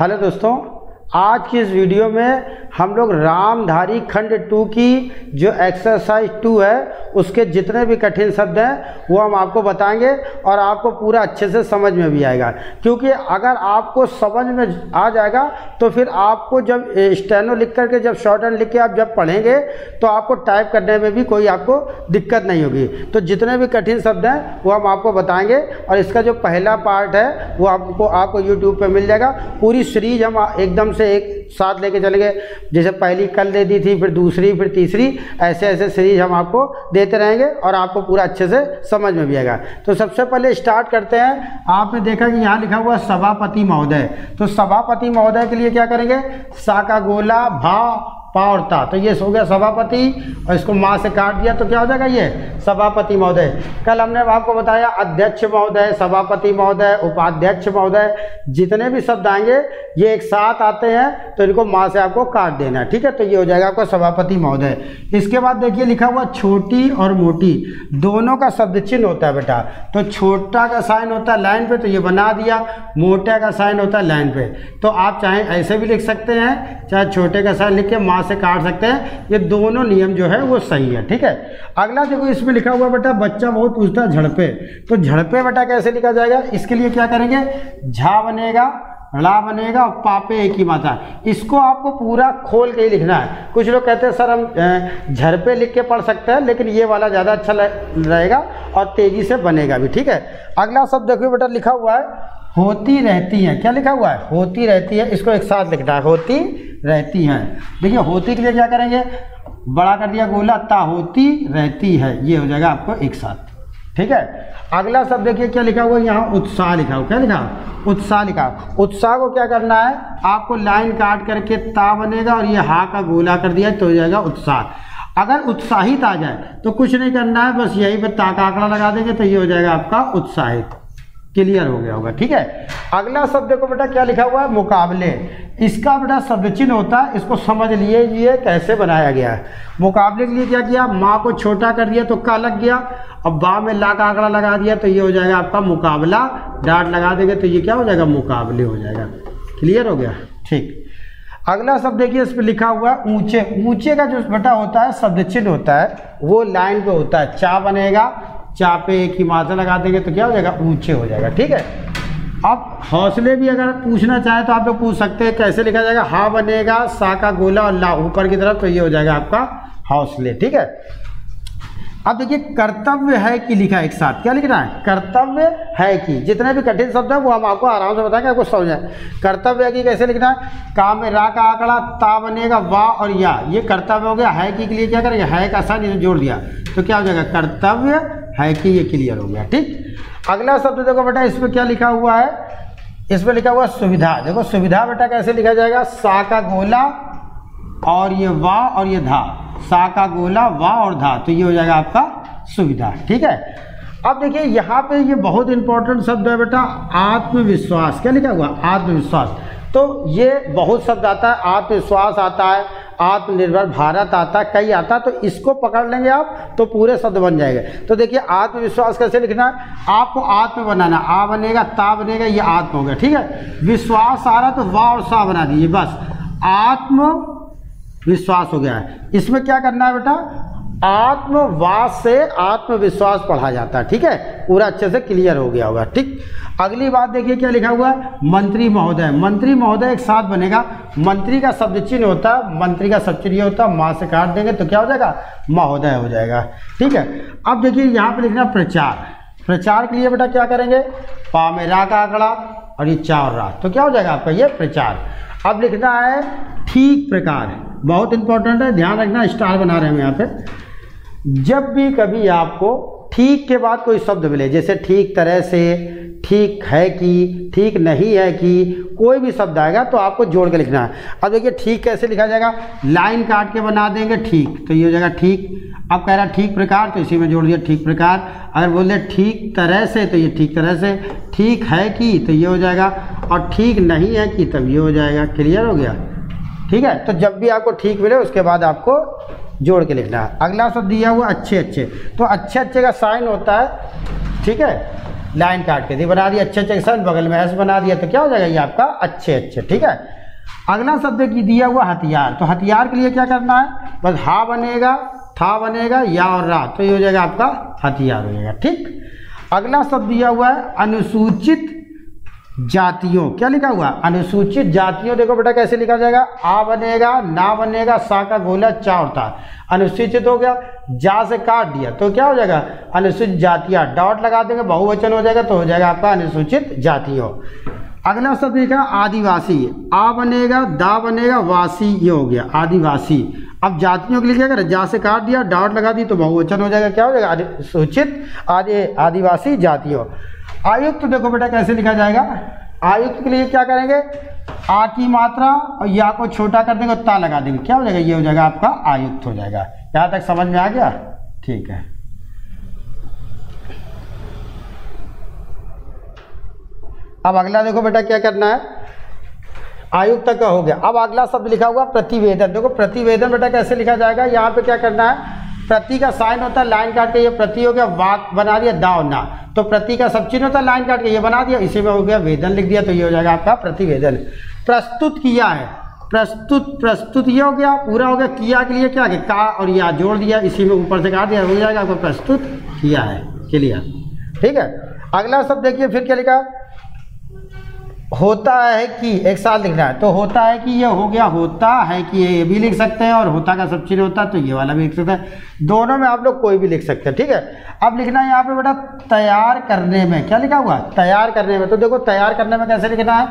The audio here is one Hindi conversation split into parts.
हेलो दोस्तों, आज की इस वीडियो में हम लोग रामधारी खंड 2 की जो एक्सरसाइज 2 है उसके जितने भी कठिन शब्द हैं वो हम आपको बताएंगे और आपको पूरा अच्छे से समझ में भी आएगा। क्योंकि अगर आपको समझ में आ जाएगा तो फिर आपको जब स्टेनो लिख करके जब शॉर्ट हैंड लिख के आप जब पढ़ेंगे तो आपको टाइप करने में भी कोई आपको दिक्कत नहीं होगी। तो जितने भी कठिन शब्द हैं वो हम आपको बताएंगे और इसका जो पहला पार्ट है वो आपको यूट्यूब पर मिल जाएगा। पूरी सीरीज हम एकदम से एक साथ लेके चलेंगे, जैसे पहली कल दे दी थी, फिर दूसरी, फिर तीसरी, ऐसे ऐसे सीरीज हम आपको देते रहेंगे और आपको पूरा अच्छे से समझ में भी आएगा। तो सबसे पहले स्टार्ट करते हैं। आपने देखा कि यहाँ लिखा हुआ सभापति महोदय, तो सभापति महोदय के लिए क्या करेंगे? सा का गोला, भा, पा और ता, तो ये हो गया सभापति और इसको माँ से काट दिया तो क्या हो जाएगा? ये सभापति महोदय। कल हमने आपको बताया अध्यक्ष महोदय, सभापति महोदय, उपाध्यक्ष महोदय, जितने भी शब्द आएंगे ये एक साथ आते हैं तो इनको माँ से आपको काट देना है, ठीक है? तो ये हो जाएगा आपका सभापति महोदय। इसके बाद देखिए लिखा हुआ छोटी और मोटी, दोनों का शब्द चिन्ह होता है बेटा। तो छोटा का साइन होता है लाइन पे तो ये बना दिया, मोटा का साइन होता है लाइन पे। तो आप चाहे ऐसे भी लिख सकते हैं, चाहे छोटे का साइन लिख के माँ से काट सकते हैं। ये दोनों नियम जो है वो सही है, ठीक है? अगला देखो इसमें लिखा हुआ बेटा, बच्चा बहुत पूछता है झड़पे, तो झड़पे बेटा कैसे लिखा जाएगा? इसके लिए क्या करेंगे? झा बनेगा, ला बनेगा और पापे एक ही मात्रा। इसको आपको पूरा खोल के ही लिखना है। कुछ लोग कहते हैं सर हम झड़पे लिख के पढ़ सकते हैं, लेकिन ये वाला ज़्यादा अच्छा रहेगा और तेज़ी से बनेगा भी, ठीक है? अगला शब्द देखिए बेटा लिखा हुआ है होती रहती है। क्या लिखा हुआ है? होती रहती है। इसको एक साथ लिखना है, होती रहती है। देखिए होती के लिए क्या करेंगे? बड़ा कर दिया गोला, ता, होती रहती है, ये हो जाएगा आपको एक साथ, ठीक है? अगला शब्द देखिए क्या लिखा हुआ है, यहाँ उत्साह लिखा हुआ। क्या लिखा? उत्साह लिखा। उत्साह को क्या करना है? आपको लाइन काट करके ता बनेगा और ये हा का गोला कर दिया तो हो जाएगा उत्साह। अगर उत्साहित आ जाए तो कुछ नहीं करना है, बस यहीं पर ता का आंकड़ा लगा देंगे तो ये हो जाएगा आपका उत्साहित। क्लियर हो गया होगा, ठीक है? अगला शब्द देखो बेटा क्या लिखा हुआ है, मुकाबले। इसका बेटा शब्द चिन्ह होता है, इसको समझ लीजिए कैसे बनाया गया है। मुकाबले के लिए क्या किया? माँ को छोटा कर दिया तो का लग गया, अब बा में ला का आंकड़ा लगा दिया तो ये हो जाएगा आपका मुकाबला, डाट लगा देंगे तो ये क्या हो जाएगा? मुकाबले हो जाएगा। क्लियर हो गया, ठीक। अगला शब्द देखिए इस पर लिखा हुआ है ऊंचे। ऊंचे का जो बेटा होता है शब्द चिन्ह होता है वो लाइन पे होता है, चा बनेगा, चा पे एक ही मात्रा लगा देंगे तो क्या हो जाएगा? ऊंचे हो जाएगा, ठीक है? अब हौसले भी अगर पूछना चाहे तो आप लोग पूछ सकते हैं, कैसे लिखा जाएगा? हा बनेगा, सा का गोला और ला ऊपर की तरफ, तो ये हो जाएगा आपका हौसले, ठीक है? अब देखिए कर्तव्य है कि लिखा है एक साथ। क्या लिखना है? कर्तव्य है कि। जितने भी कठिन शब्द है वो हम आपको आराम से बताएंगे, आपको समझ आए। कर्तव्य है कि कैसे लिखना है? का में रा का आंकड़ा, ता बनेगा, वाह और या, ये कर्तव्य हो गया। है कि के लिए क्या करेंगे? है का साइन जोड़ दिया तो क्या हो जाएगा? कर्तव्य है कि। ये क्लियर हो गया, ठीक। अगला शब्द देखो बेटा इसमें क्या लिखा हुआ है, इसमें लिखा हुआ सुविधा। देखो सुविधा बेटा कैसे लिखा जाएगा? सा का गोला और ये वाह और ये धा, सा का गोला, वाह और धा, तो ये हो जाएगा आपका सुविधा, ठीक है? अब देखिए यहाँ पे ये बहुत इंपॉर्टेंट शब्द है बेटा, आत्मविश्वास। क्या लिखा हुआ? आत्मविश्वास। तो ये बहुत शब्द आता है, आत्मविश्वास आता है, आत्मनिर्भर भारत आता है, कई आता है, तो इसको पकड़ लेंगे आप तो पूरे शब्द बन जाएंगे। तो देखिए आत्मविश्वास कैसे लिखना है? आपको आत्म बनाना, आ बनेगा, ता बनेगा, ये आत्म हो गया, ठीक है? विश्वास आ रहा तो वाह और सा बना दीजिए, बस आत्मविश्वास हो गया है। इसमें क्या करना है बेटा? आत्मवास से आत्मविश्वास पढ़ा जाता है, ठीक है? पूरा अच्छे से क्लियर हो गया होगा, ठीक। अगली बात देखिए क्या लिखा हुआ है, मंत्री महोदय। मंत्री महोदय एक साथ बनेगा। मंत्री का शब्द चिन्ह होता है, मंत्री का शब्द चिन्ह होता है, माँ से काट देंगे तो क्या हो जाएगा? महोदय हो जाएगा, ठीक है? अब देखिए यहाँ पे लिखना प्रचार। प्रचार के लिए बेटा क्या करेंगे? पा में रा का आंकड़ा और ये चा और रा, तो क्या हो जाएगा आपका? ये प्रचार। अब लिखना है ठीक प्रकार, बहुत इंपॉर्टेंट है, ध्यान रखना, स्टार बना रहे हैं हम यहाँ पे। जब भी कभी आपको ठीक के बाद कोई शब्द मिले, जैसे ठीक तरह से, ठीक है कि, ठीक नहीं है कि, कोई भी शब्द आएगा तो आपको जोड़ के लिखना है। अब देखिए ठीक कैसे लिखा जाएगा? लाइन काट के बना देंगे ठीक, तो ये हो जाएगा ठीक। अब कह रहा है ठीक प्रकार तो इसी में जोड़ दिया ठीक प्रकार। अगर बोल दे ठीक तरह से तो ये ठीक तरह से, ठीक है कि तो ये हो जाएगा, और ठीक नहीं है कि तब ये हो जाएगा। क्लियर हो गया, ठीक है? तो जब भी आपको ठीक मिले उसके बाद आपको जोड़ के लिखना है। अगला शब्द दिया हुआ अच्छे अच्छे, तो अच्छे अच्छे का साइन होता है, ठीक है? लाइन काट के दी, बना दिया अच्छे अच्छे सन, बगल में एस बना दिया, तो क्या हो जाएगा ये आपका अच्छे अच्छे। ठीक है, अगला शब्द की दिया हुआ हथियार, तो हथियार के लिए क्या करना है, बस हा बनेगा, था बनेगा, या और रा, तो ये हो जाएगा आपका हथियार हो जाएगा। ठीक, अगला शब्द दिया हुआ है अनुसूचित जातियों, क्या लिखा हुआ अनुसूचित जातियों, देखो बेटा कैसे लिखा जाएगा, आ बनेगा, ना बनेगा, सा का गोला चा होता है, अनुसूचित हो गया, जा से काट दिया तो क्या हो जाएगा अनुसूचित जातियां, डॉट लगा देंगे बहुवचन हो जाएगा, तो हो जाएगा आपका अनुसूचित जातियों। अगला शब्द लिखा आदिवासी, आ बनेगा, दा बनेगा, वासी, ये हो गया आदिवासी। अब जातियों के लिए क्या करें, जा से काट दिया, डॉट लगा दी तो बहुवचन हो जाएगा, क्या हो जाएगा अनुसूचित आदिवासी जातियों। आयुक्त, देखो बेटा कैसे लिखा जाएगा, आयुक्त के लिए क्या करेंगे, आ की मात्रा और या को छोटा कर देंगे, ता लगा देंगे, क्या हो जाएगा ये हो जाएगा आपका आयुक्त हो जाएगा। यहाँ तक समझ में आ गया? ठीक है, अब अगला देखो बेटा क्या करना है, आयुक्त तक का हो गया। अब अगला शब्द लिखा हुआ प्रतिवेदन, देखो प्रतिवेदन बेटा कैसे लिखा जाएगा, यहाँ पे क्या करना है, प्रति का साइन होता है, लाइन काट के ये प्रति हो गया, वाक बना दिया, दाव ना, तो प्रति का सब चिन्ह होता है, लाइन काट के ये बना दिया, इसी में हो गया वेदन लिख दिया, तो ये हो जाएगा आपका प्रतिवेदन। प्रस्तुत किया है, प्रस्तुत ये हो गया, पूरा हो गया, किया के लिए क्या है का और या जोड़ दिया, इसी में ऊपर से काट दिया, हो जाएगा आपको प्रस्तुत किया है, क्लियर। ठीक है, अगला शब्द देखिए फिर क्या लिखा, होता है कि, एक साथ लिखना है, तो होता है कि ये हो गया, होता है कि ये भी लिख सकते हैं, और होता का सब चिन्ह होता है तो ये वाला भी लिख सकते हैं, दोनों में आप लोग कोई भी लिख सकते हैं। ठीक है, अब लिखना है यहाँ पे बेटा तैयार करने में, क्या लिखा हुआ तैयार करने में, तो देखो तैयार करने में कैसे लिखना है,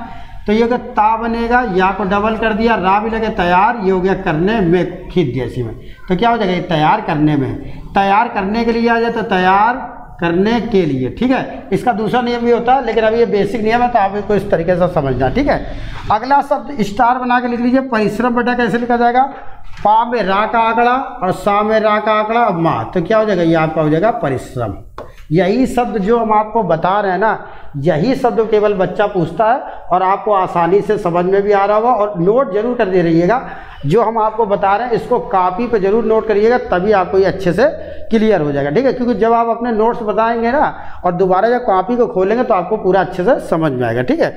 तो ये हो गया ता बनेगा, या को डबल कर दिया, रा भी लगे तैयार, ये हो गया करने में खींच दिया इसी में, तो क्या हो जाएगा तैयार करने में, तैयार करने के लिए आ जाए तो तैयार करने के लिए। ठीक है, इसका दूसरा नियम भी होता है, लेकिन अभी ये बेसिक नियम है तो आप इसको इस तरीके से समझना। ठीक है, अगला शब्द स्टार बना के लिख लीजिए, परिश्रम बेटा कैसे लिखा जाएगा, पा में रा का आंकड़ा और सा में रा का आंकड़ा और मा, तो क्या हो जाएगा ये आपका हो जाएगा परिश्रम। यही शब्द जो हम आपको बता रहे हैं ना, यही शब्द केवल बच्चा पूछता है और आपको आसानी से समझ में भी आ रहा होगा, और नोट जरूर कर दे रहिएगा, जो हम आपको बता रहे हैं इसको कॉपी पे जरूर नोट करिएगा, तभी आपको ये अच्छे से क्लियर हो जाएगा। ठीक है, क्योंकि जब आप अपने नोट्स बताएंगे ना और दोबारा जब कॉपी को खोलेंगे तो आपको पूरा अच्छे से समझ में आएगा। ठीक है,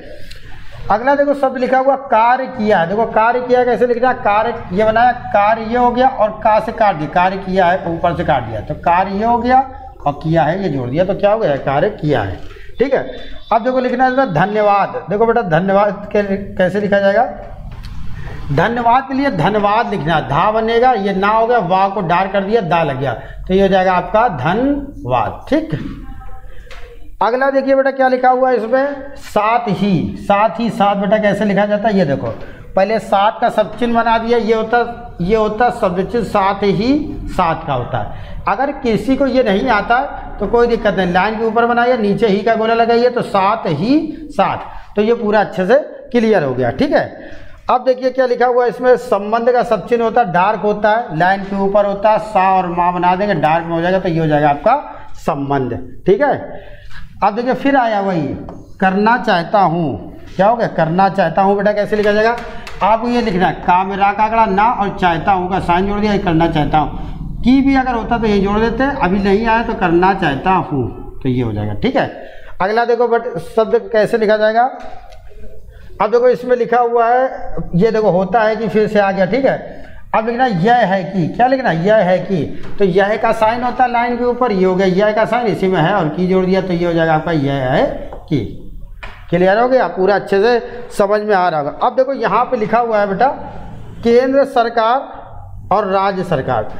अगला देखो शब्द लिखा हुआ कार्य किया है, देखो कार्य किया कैसे लिखना है, कार्य ये बनाया, कार्य ये हो गया और का से काट दिया, कार्य किया है ऊपर से काट दिया, तो कार्य ये हो गया और किया है ये जोड़ दिया, तो क्या हो गया कार्य किया है। ठीक है, अब देखो लिखना है धन्यवाद, देखो बेटा धन्यवाद कैसे लिखा जाएगा, धन्यवाद के लिए धन्यवाद लिखना है, धा बनेगा, ये ना हो गया, वाह को डार कर दिया, दा लग गया, तो ये हो जाएगा आपका धन्यवाद। ठीक, अगला देखिए बेटा क्या लिखा हुआ है इसमें, साथ ही, साथ ही, साथ बेटा कैसे लिखा जाता है, ये देखो पहले साथ का सब चिन्ह बना दिया, ये होता शब्द चिन्ह, साथ ही साथ का होता है। अगर किसी को ये नहीं आता तो कोई दिक्कत नहीं, लाइन के ऊपर बनाइए, नीचे ही का गोला लगाइए, तो साथ ही साथ, तो ये पूरा अच्छे से क्लियर हो गया। ठीक है, अब देखिए क्या लिखा हुआ है इसमें, संबंध का सब चिन्ह होता है, डार्क होता है, लाइन के ऊपर होता है, सा और माँ बना देंगे, डार्क में हो जाएगा, तो ये हो जाएगा आपका संबंध। ठीक है, अब देखिए फिर आया वही करना चाहता हूँ, क्या हो गया करना चाहता हूँ, बेटा कैसे लिखा जाएगा, आपको ये लिखना है, का में रा का आंकड़ा ना और चाहता हूँ का साइन जोड़ दिया, करना चाहता हूँ, की भी अगर होता तो ये जोड़ देते, अभी नहीं आया तो करना चाहता हूँ, तो ये हो जाएगा। ठीक है, अगला देखो बट शब्द कैसे लिखा जाएगा, अब देखो इसमें लिखा हुआ है, ये देखो होता है कि फिर से आ गया। ठीक है, अब लिखना यह है कि, क्या लिखना यह है कि, तो यह का साइन होता है लाइन के ऊपर, ये हो गया यह का साइन, इसी में है और की जोड़ दिया, तो ये हो जाएगा आपका यह है कि। क्लियर हो गया, पूरा अच्छे से समझ में आ रहा होगा। अब देखो यहाँ पे लिखा हुआ है बेटा केंद्र सरकार और राज्य सरकार,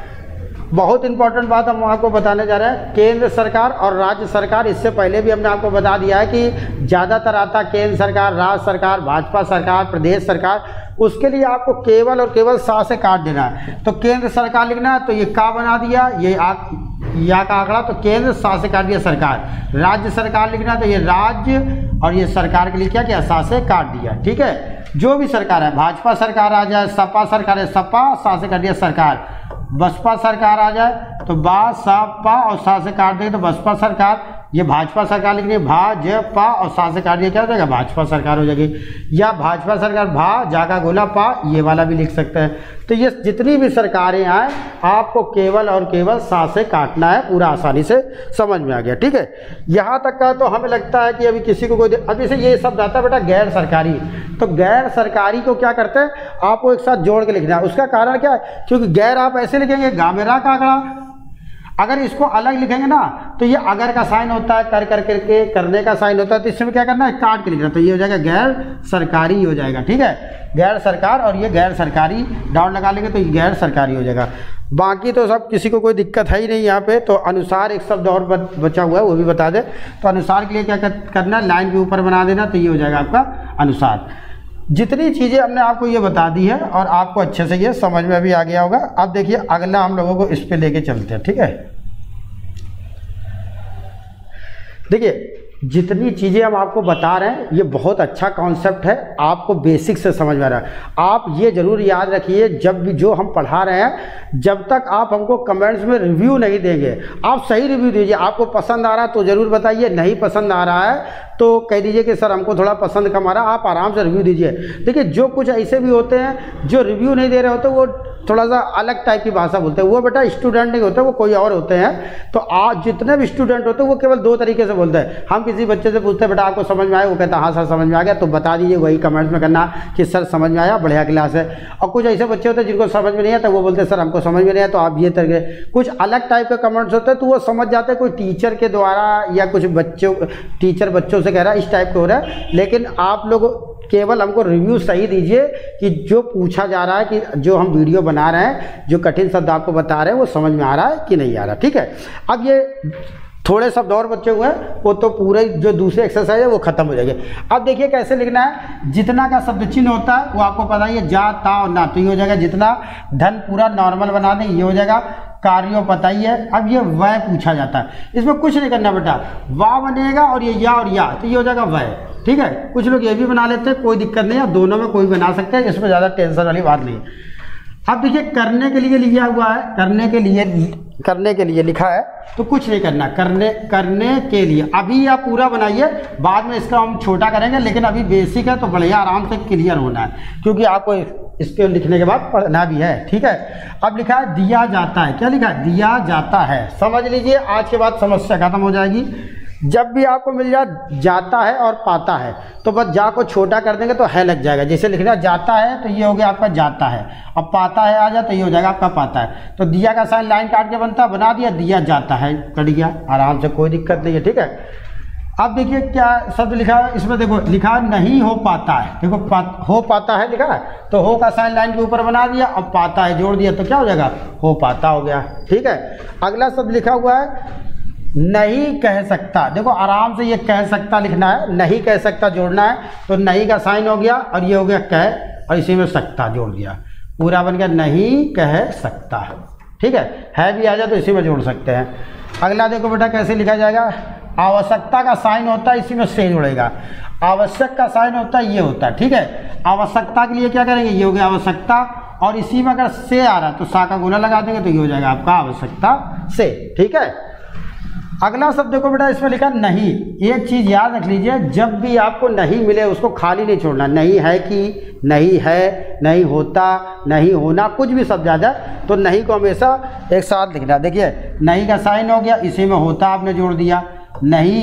बहुत इंपॉर्टेंट बात हम आपको बताने जा रहे हैं, केंद्र सरकार और राज्य सरकार। इससे पहले भी हमने आपको बता दिया है कि ज़्यादातर आता केंद्र सरकार, राज्य सरकार, भाजपा सरकार, प्रदेश सरकार, उसके लिए आपको केवल और केवल सा से काट देना है। तो केंद्र सरकार लिखना है तो ये का बना दिया, ये या का आंकड़ा, तो केंद्र सा से काट दिया सरकार। राज्य सरकार लिखना तो ये राज्य और ये सरकार के लिए क्या किया, सा से काट दिया। ठीक है, जो भी सरकार है, भाजपा सरकार आ जाए, सपा सरकार है, सपा सा से काट दिया सरकार, बसपा सरकार आ जाए तो बा सा पा और सा से काट देंगे तो बसपा सरकार, ये भाजपा सरकार लिखनी है, भाजपा और सा से काट दिया क्या हो जाएगा, भाजपा सरकार हो जाएगी। या भाजपा सरकार भा जाका गोला पा, ये वाला भी लिख सकते हैं। तो ये जितनी भी सरकारें आए आपको केवल और केवल सा से काटना है, पूरा आसानी से समझ में आ गया। ठीक है, यहाँ तक का तो हमें लगता है कि अभी किसी को कोई, अभी से ये शब्द आता है बेटा गैर सरकारी, तो गैर सरकारी को क्या करते हैं आपको एक साथ जोड़ के लिखना है। उसका कारण क्या है, क्योंकि गैर आप ऐसे लिखेंगे गामेरा कागड़ा, अगर इसको अलग लिखेंगे ना तो ये अगर का साइन होता है, कर करके करने का साइन होता है, तो इसमें क्या करना है काट के लिखना, तो ये हो जाएगा गैर सरकारी हो जाएगा। ठीक है, गैर सरकार और ये गैर सरकारी डाउन लगा लेंगे तो ये गैर सरकारी हो जाएगा। बाकी तो सब किसी को कोई दिक्कत है ही नहीं यहाँ पे। तो अनुसार एक शब्द और बचा हुआ है वो भी बता दे। तो अनुसार के लिए क्या करना है, लाइन के ऊपर बना देना, तो ये हो जाएगा आपका अनुसार। जितनी चीज़ें हमने आपको ये बता दी है और आपको अच्छे से ये समझ में भी आ गया होगा। अब देखिए अगला हम लोगों को इस पे लेके चलते हैं। ठीक है, देखिए जितनी चीज़ें हम आपको बता रहे हैं ये बहुत अच्छा कॉन्सेप्ट है, आपको बेसिक से समझ में आ रहा है। आप ये ज़रूर याद रखिए, जब भी जो हम पढ़ा रहे हैं जब तक आप हमको कमेंट्स में रिव्यू नहीं देंगे, आप सही रिव्यू दीजिए। आपको पसंद आ रहा है तो ज़रूर बताइए, नहीं पसंद आ रहा है तो कह दीजिए कि सर हमको थोड़ा पसंद कम आ रहा है, आप आराम से रिव्यू दीजिए। देखिए जो कुछ ऐसे भी होते हैं जो रिव्यू नहीं दे रहे होते, वो थोड़ा सा अलग टाइप की भाषा बोलते हैं, वो बेटा स्टूडेंट नहीं होते, वो कोई और होते हैं। तो आज जितने भी स्टूडेंट होते हैं वो केवल दो तरीके से बोलते हैं। हम किसी बच्चे से पूछते हैं बेटा आपको समझ में आया, वो कहता है हाँ सर समझ में आ गया, तो बता दीजिए, वही कमेंट्स में करना कि सर समझ में आया, बढ़िया क्लास है। और कुछ ऐसे बच्चे होते हैं जिनको समझ में नहीं आता, वो बोलते हैं सर हमको समझ में नहीं आया, तो आप ये तरीके। कुछ अलग टाइप के कमेंट्स होते हैं तो वो समझ जाते हैं कोई टीचर के द्वारा या कुछ बच्चों टीचर बच्चों से कह रहा है, इस टाइप के हो रहा है। लेकिन आप लोग केवल हमको रिव्यू सही दीजिए कि जो पूछा जा रहा है, कि जो हम वीडियो बना रहे हैं, जो कठिन शब्द आपको बता रहे हैं वो समझ में आ रहा है कि नहीं आ रहा। ठीक है, अब ये थोड़े शब्द और बचे हुए हैं, वो तो पूरे जो दूसरे एक्सरसाइज है वो खत्म हो जाएगी। अब देखिए कैसे लिखना है। जितना का शब्द चिन्ह होता है वो आपको पता ही है, जा ता और ना, तो ये हो जाएगा जितना। धन पूरा नॉर्मल बना दें, ये हो जाएगा। कार्यों पता ही है। अब ये वह पूछा जाता है, इसमें कुछ नहीं करना बेटा, वाह बनेगा और ये या और या, तो ये हो जाएगा वह। ठीक है, कुछ लोग ये भी बना लेते हैं, कोई दिक्कत नहीं है, दोनों में कोई बना सकते हैं, इसमें ज़्यादा टेंशन वाली बात नहीं है। अब देखिए करने के लिए लिखा हुआ है, करने के लिए लिखा है, तो कुछ नहीं करना। करने के लिए अभी आप पूरा बनाइए, बाद में इसका हम छोटा करेंगे, लेकिन अभी बेसिक है तो बढ़िया आराम से क्लियर होना है, क्योंकि आपको इसके लिखने के बाद पढ़ना भी है। ठीक है, अब लिखा है दिया जाता है, क्या लिखा है, दिया जाता है। समझ लीजिए, आज के बाद समस्या खत्म हो जाएगी। जब भी आपको मिल जाता है और पाता है, तो बस जा को छोटा कर देंगे तो है लग जाएगा। जैसे लिखना जाता है तो ये हो गया आपका जाता है, अब पाता है आ जाए तो ये हो जाएगा आपका पाता है। तो दिया का साइन लाइन काट के बनता, बना दिया, दिया जाता है, कट गया आराम से, कोई दिक्कत नहीं है। ठीक है, अब देखिए क्या शब्द लिखा है इसमें, देखो लिखा है नहीं हो पाता है। देखो हो पाता है लिखा है, तो हो का साइन लाइन के ऊपर बना दिया, अब पाता है जोड़ दिया, तो क्या हो जाएगा, हो पाता हो गया। ठीक है, अगला शब्द लिखा हुआ है नहीं कह सकता। देखो आराम से ये कह सकता लिखना है, नहीं कह सकता जोड़ना है, तो नहीं का साइन हो गया और ये हो गया कह, और इसी में सकता जोड़ दिया, पूरा बन गया नहीं कह सकता। ठीक है भी आ जाए तो इसी में जोड़ सकते हैं। अगला देखो बेटा कैसे लिखा जाएगा, आवश्यकता का साइन होता है, इसी में से जुड़ेगा। आवश्यक का साइन होता है, ये होता है। ठीक है, आवश्यकता के लिए क्या करेंगे, ये हो गया आवश्यकता, और इसी में अगर से आ रहा है तो सा का गुना लगा देंगे, तो ये हो जाएगा आपका आवश्यकता से। ठीक है, अगला शब्द देखो बेटा इसमें लिखा नहीं। एक चीज़ याद रख लीजिए, जब भी आपको नहीं मिले उसको खाली नहीं छोड़ना। नहीं है कि, नहीं है, नहीं होता, नहीं होना, कुछ भी शब्द आ जाए तो नहीं को हमेशा एक साथ लिखना। देखिए नहीं का साइन हो गया, इसी में होता आपने जोड़ दिया। नहीं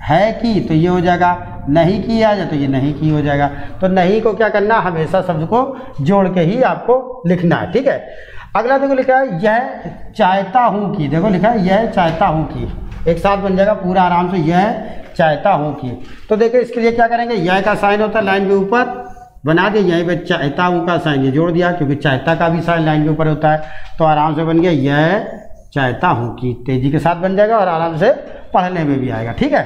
है कि, तो ये हो जाएगा, नहीं की आ जाए तो ये नहीं की हो जाएगा। तो नहीं को क्या करना, हमेशा शब्द को जोड़ के ही आपको लिखना है। ठीक है, अगला देखो लिखा है यह चाहता हूँ कि। देखो लिखा है यह चाहता हूँ कि, एक साथ बन जाएगा पूरा आराम से, यह चाहता हूँ कि। तो देखो इसके लिए क्या करेंगे, यह का साइन होता है लाइन के ऊपर बना दिया, यहीं पे चाहता हूँ का साइन ये जोड़ दिया, क्योंकि चाहता का भी साइन लाइन के ऊपर होता है, तो आराम से बन गया यह चाहता हूँ कि। तेजी के साथ बन जाएगा और आराम से पढ़ने में भी आएगा। ठीक है,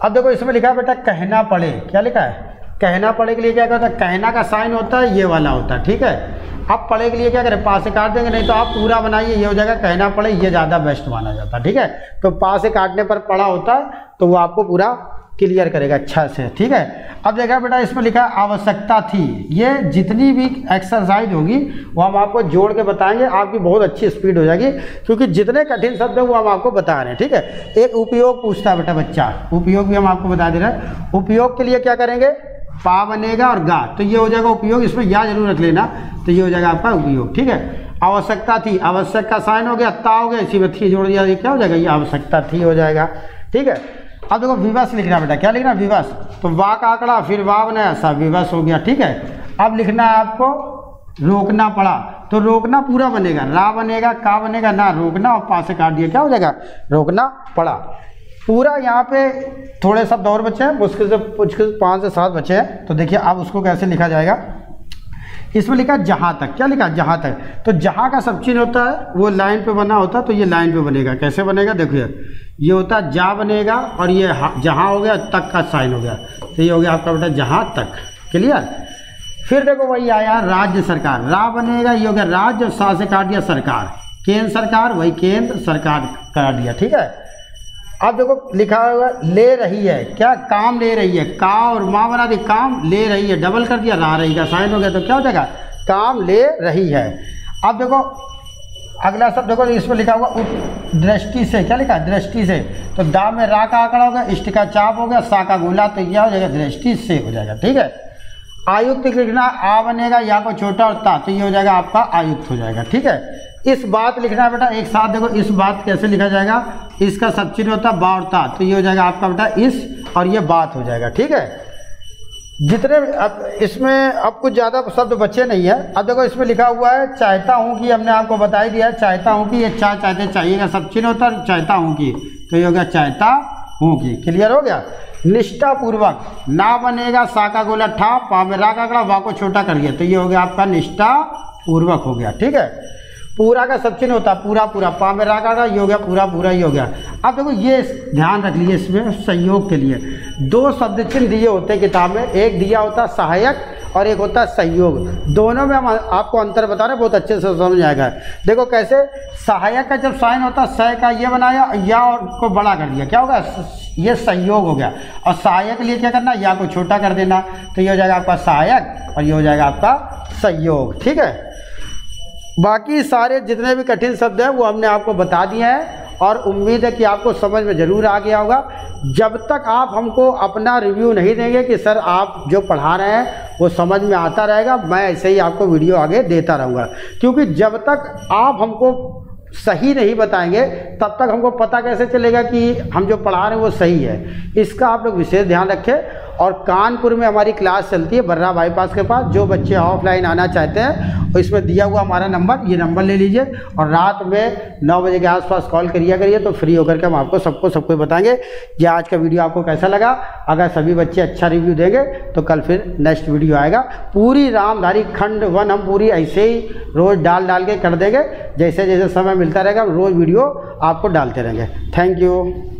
अब देखो इसमें लिखा है बेटा कहना पड़े। क्या लिखा है, कहना पड़े के लिए क्या होता है, कहना का साइन होता है, ये वाला होता है। ठीक है, अब पढ़े के लिए क्या करें, पा से काट देंगे, नहीं तो आप पूरा बनाइए, ये हो जाएगा कहना पड़े, ये ज़्यादा बेस्ट माना जाता है। ठीक है, तो पा से काटने पर पड़ा होता है, तो वो आपको पूरा क्लियर करेगा अच्छा से। ठीक है, अब देखा बेटा इसमें लिखा है आवश्यकता थी। ये जितनी भी एक्सरसाइज होगी वो हम आपको जोड़ के बताएंगे, आपकी बहुत अच्छी स्पीड हो जाएगी, क्योंकि जितने कठिन शब्द है वो हम आपको बता रहे हैं। ठीक है, एक उपयोग पूछता है बेटा बच्चा, उपयोग भी हम आपको बता दे रहे हैं। उपयोग के लिए क्या करेंगे, पा बनेगा और गा, तो ये हो जाएगा उपयोग, इसमें या जरूर रख लेना, तो ये हो जाएगा आपका उपयोग। ठीक है, आवश्यकता थी, आवश्यक का साइन हो गया, ता हो गया, इसी में थी जोड़ दिया, ये क्या हो जाएगा, ये आवश्यकता थी हो जाएगा। ठीक है, अब देखो विवश लिखना बेटा, क्या लिखना विवश, तो वा का आंकड़ा फिर वा बनाया, सब विवश हो गया। ठीक है, अब लिखना है आपको रोकना पड़ा, तो रोकना पूरा बनेगा, रा बनेगा, का बनेगा ना, रोकना और पा से काट दिया, क्या हो जाएगा, रोकना पड़ा पूरा। यहाँ पे थोड़े शब्द और बचे हैं, मुश्किल से 5 से 7 बचे हैं, तो देखिए अब उसको कैसे लिखा जाएगा। इसमें लिखा जहाँ तक, क्या लिखा जहाँ तक, तो जहाँ का सब चीज़ होता है वो लाइन पे बना होता है, तो ये लाइन पे बनेगा, कैसे बनेगा देखिए, ये होता है जा बनेगा और ये जहाँ हो गया तक का साइन हो गया, तो ये हो गया आपका बेटा जहाँ तक। क्लियर, फिर देखो वही आया राज्य सरकार, रा बनेगा, ये हो गया राज्य, सा से काट दिया सरकार, केंद्र सरकार, वही केंद्र सरकार काट दिया। ठीक है, अब देखो लिखा हुआ ले रही है, क्या काम ले रही है, का और माँ बना दी, काम ले रही है, डबल कर दिया, रा रही का साइन हो गया, तो क्या हो जाएगा, काम ले रही है। अब देखो अगला शब्द देखो, इसमें लिखा हुआ दृष्टि से, क्या लिखा दृष्टि से, तो दा में रा का आंकड़ा हो गया, इष्ट का चाप हो गया, सा का गोला, तो यह हो जाएगा दृष्टि से हो जाएगा। ठीक है, आयुक्त लिखना, आ बनेगा, या को छोटा और ता, तो ये हो जाएगा आपका आयुक्त हो जाएगा। ठीक है, इस बात लिखना है बेटा, एक साथ देखो इस बात कैसे लिखा जाएगा, इसका सब चीज होता है बा और ता, तो ये हो जाएगा आपका बेटा इस, और ये बात हो जाएगा। ठीक है, जितने अब इसमें अब कुछ ज़्यादा शब्द बचे नहीं है। अब देखो इसमें लिखा हुआ है चाहता हूँ कि, हमने आपको बता ही दिया है, चाहता हूँ कि, ये चाहते चाहिएगा सब चीज होता है, चाहता हूँ कि, तो ये हो गया चाहता हूँ कि। क्लियर हो गया, निष्ठापूर्वक, ना बनेगा, सा का गोला ठा, पा में रा का आंकड़ा, वा को छोटा कर दिया, तो ये हो गया आपका निष्ठापूर्वक हो गया। ठीक है, पूरा का सब चिन्ह होता है पूरा पूरा, पा में रा का, ये हो गया पूरा पूरा, ये हो गया। अब देखो ये ध्यान रख लीजिए, इसमें सहयोग के लिए 2 शब्द चिन्ह दिए होते हैं किताब में, एक दिया होता है सहायक और एक होता है सहयोग। दोनों में हम आपको अंतर बता रहे हैं, बहुत अच्छे से समझ आएगा। देखो कैसे, सहायक का जब साइन होता है सह का ये बनाया, या और को बड़ा कर दिया, क्या होगा, ये सहयोग हो गया। और सहायक के लिए क्या करना, या को छोटा कर देना, तो ये हो जाएगा आपका सहायक और ये हो जाएगा आपका सहयोग। ठीक है, बाकी सारे जितने भी कठिन शब्द हैं वो हमने आपको बता दिए हैं, और उम्मीद है कि आपको समझ में ज़रूर आ गया होगा। जब तक आप हमको अपना रिव्यू नहीं देंगे कि सर आप जो पढ़ा रहे हैं वो समझ में आता रहेगा, मैं ऐसे ही आपको वीडियो आगे देता रहूँगा, क्योंकि जब तक आप हमको सही नहीं बताएंगे तब तक हमको पता कैसे चलेगा कि हम जो पढ़ा रहे हैं वो सही है। इसका आप लोग विशेष ध्यान रखें। और कानपुर में हमारी क्लास चलती है बर्रा बाईपास के पास, जो बच्चे ऑफलाइन आना चाहते हैं और इसमें दिया हुआ हमारा नंबर, ये नंबर ले लीजिए और रात में 9 बजे के आसपास कॉल करिए तो फ्री होकर के हम आपको सब कुछ बताएंगे। ये आज का वीडियो आपको कैसा लगा, अगर सभी बच्चे अच्छा रिव्यू देंगे तो कल फिर नेक्स्ट वीडियो आएगा। पूरी रामधारी खंड 1 हम पूरी ऐसे ही रोज़ डाल के कर देंगे, जैसे जैसे समय मिलता रहेगा रोज़ वीडियो आपको डालते रहेंगे। Thank you.